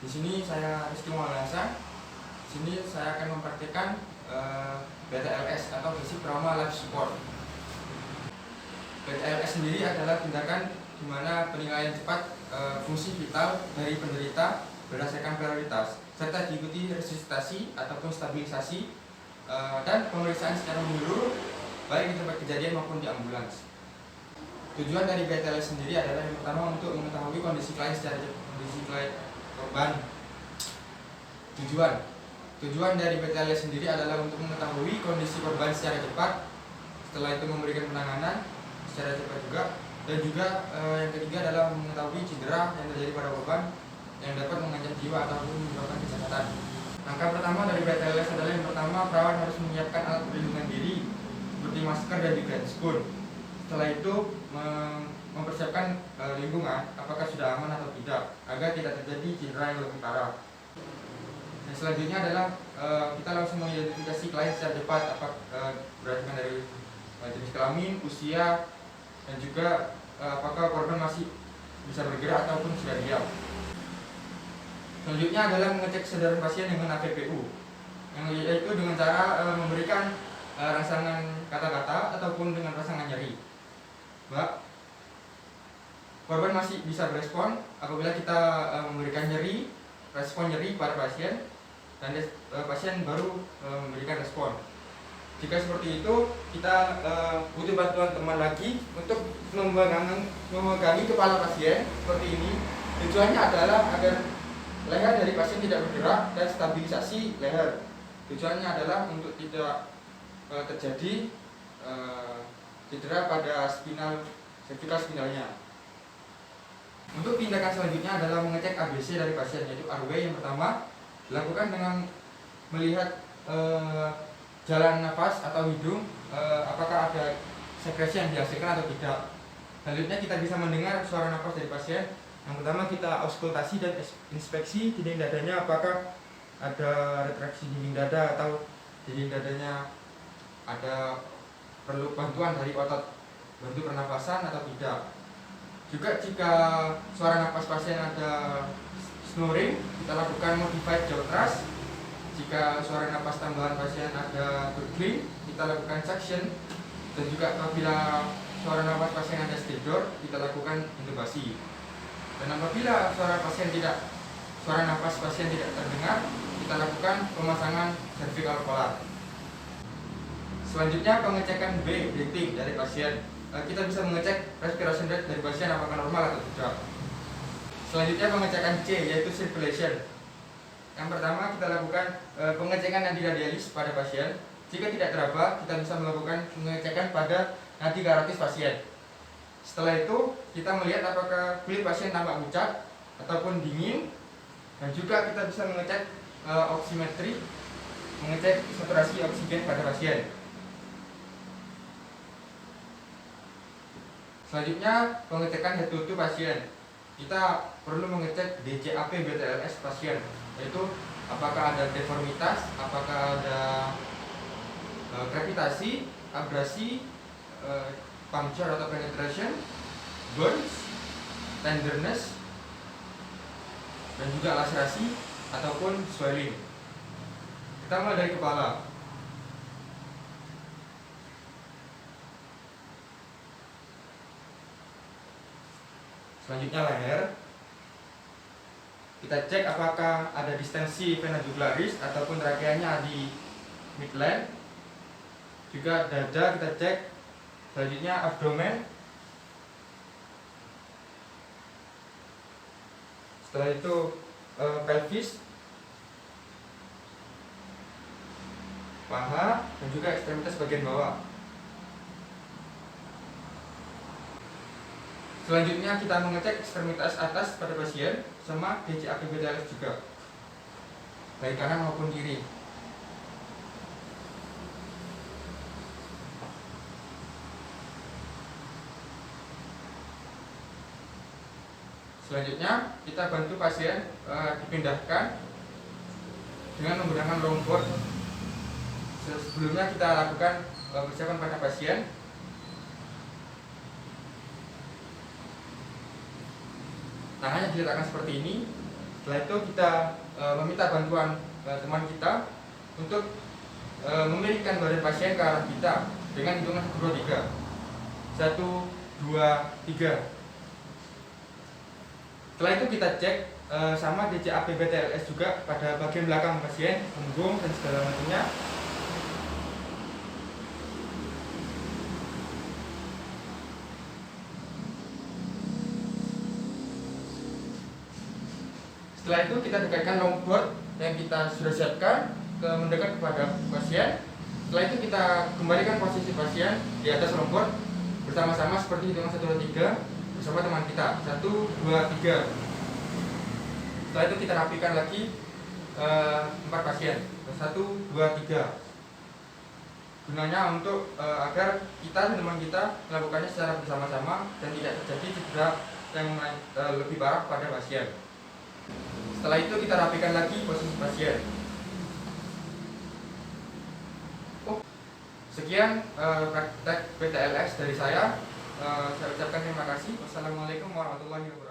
Di sini saya Rizky Maulana. Di sini saya akan mempraktikkan BTLS atau Basic Trauma Life Support. BTLS sendiri adalah tindakan di mana penilaian cepat fungsi vital dari penderita berdasarkan prioritas, serta diikuti resusitasi ataupun stabilisasi dan pemeriksaan secara menyeluruh baik di tempat kejadian maupun di ambulans. Tujuan dari BTLS sendiri adalah yang pertama untuk mengetahui kondisi klien secara korban. Tujuan dari BTLS sendiri adalah untuk mengetahui kondisi korban secara cepat, setelah itu memberikan penanganan secara cepat juga, dan juga yang ketiga adalah mengetahui cedera yang terjadi pada korban yang dapat mengancam jiwa ataupun menyebabkan kecacatan. Langkah pertama dari BTLS adalah yang pertama, perawat harus menyiapkan alat perlindungan diri seperti masker dan juga spoon. Setelah itu mempersiapkan lingkungan apakah sudah aman atau tidak agar tidak terjadi cedera yang lebih parah. Dan selanjutnya adalah kita langsung mengidentifikasi klien secara cepat berdasarkan dari jenis kelamin, usia, dan juga apakah korban masih bisa bergerak ataupun sudah diam. Selanjutnya adalah mengecek kesadaran pasien dengan APPU, yang yaitu dengan cara memberikan rangsangan kata-kata ataupun dengan rangsangan nyeri. Korban masih bisa berespon apabila kita memberikan respon nyeri pada pasien, dan pasien baru memberikan respon. Jika seperti itu, kita butuh bantuan teman lagi untuk memegangi kepala pasien seperti ini. Tujuannya adalah agar leher dari pasien tidak bergerak dan stabilisasi leher. Tujuannya adalah untuk tidak terjadi cedera pada cervical spinalnya. Untuk tindakan selanjutnya adalah mengecek ABC dari pasien, yaitu RW. Yang pertama dilakukan dengan melihat jalan nafas atau hidung, apakah ada sekresi yang dihasilkan atau tidak. Selanjutnya kita bisa mendengar suara nafas dari pasien. Yang pertama kita auskultasi dan inspeksi dinding dadanya, apakah ada retraksi dinding dada atau dinding dadanya ada perlu bantuan dari otot bantu pernafasan atau tidak. Juga jika suara nafas pasien ada snoring, kita lakukan modified jaw thrust. Jika suara nafas tambahan pasien ada gurgling, kita lakukan suction. Dan juga apabila suara nafas pasien ada stridor, kita lakukan intubasi. Dan apabila suara nafas pasien tidak terdengar, kita lakukan pemasangan cervical collar. Selanjutnya pengecekan B, breathing dari pasien. Kita bisa mengecek respiration rate dari pasien apakah normal atau tidak. Selanjutnya pengecekan C, yaitu circulation. Yang pertama kita lakukan pengecekan nadi radialis pada pasien. Jika tidak teraba, kita bisa melakukan pengecekan pada nadi karotis pasien. Setelah itu kita melihat apakah kulit pasien tampak pucat ataupun dingin, dan juga kita bisa mengecek oximetri, mengecek saturasi oksigen pada pasien. Selanjutnya pengecekan head to toe pasien. Kita perlu mengecek DCAP BTLS pasien, yaitu apakah ada deformitas, apakah ada krepitasi, abrasi, puncture atau penetration, burns, tenderness, dan juga laserasi ataupun swelling. Kita mulai dari kepala. Selanjutnya leher. Kita cek apakah ada distensi vena jugularis ataupun trakeanya di midline. Juga dada kita cek. Selanjutnya abdomen. Setelah itu pelvis, paha, dan juga ekstremitas bagian bawah. Selanjutnya kita mengecek ekstremitas atas pada pasien sama DCAP BTLS juga, baik kanan maupun kiri. Selanjutnya kita bantu pasien dipindahkan dengan menggunakan longboard. Sebelumnya kita lakukan persiapan pada pasien. Tangannya diletakkan seperti ini, Setelah itu kita meminta bantuan teman kita untuk memilihkan badan pasien ke arah kita dengan hitungan 1, 2, 3. 1, 2, 3. Setelah itu kita cek sama DCAP BTLS juga pada bagian belakang pasien, punggung dan segala macamnya. Setelah itu kita dekatkan longboard yang kita sudah siapkan mendekat kepada pasien. Setelah itu kita kembalikan posisi pasien di atas longboard bersama-sama seperti hitungan 1, 2, 3 bersama teman kita. 1, 2, 3. Setelah itu kita rapikan lagi 4 pasien. 1, 2, 3. Gunanya untuk agar kita dan teman kita melakukannya secara bersama-sama dan tidak terjadi cedera yang lebih parah pada pasien. Setelah itu kita rapikan lagi posisi pasien. Sekian praktek PTLS dari saya. Saya ucapkan terima kasih. Wassalamualaikum warahmatullahi wabarakatuh.